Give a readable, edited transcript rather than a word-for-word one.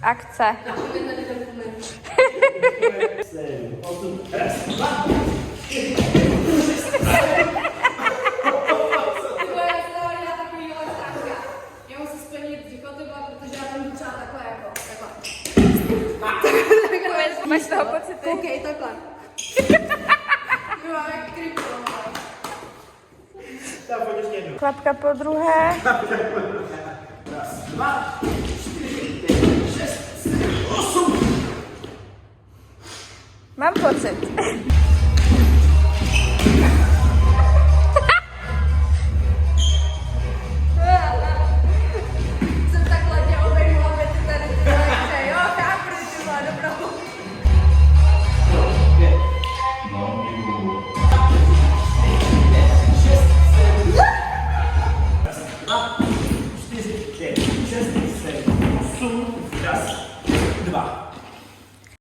Akce. Máš z toho pocity? Koukej, takhle. Jo, jak krypto. Klapka po druhé. Raz, 2, 4, 5, 6, 7, 8. Mám pocit. Jsem takhle tě obejmu, aby ty tady ty lehče, jo, chápu, že ty má dobrou. 2, 4, 5, 6, 7, 8. Raz, 2.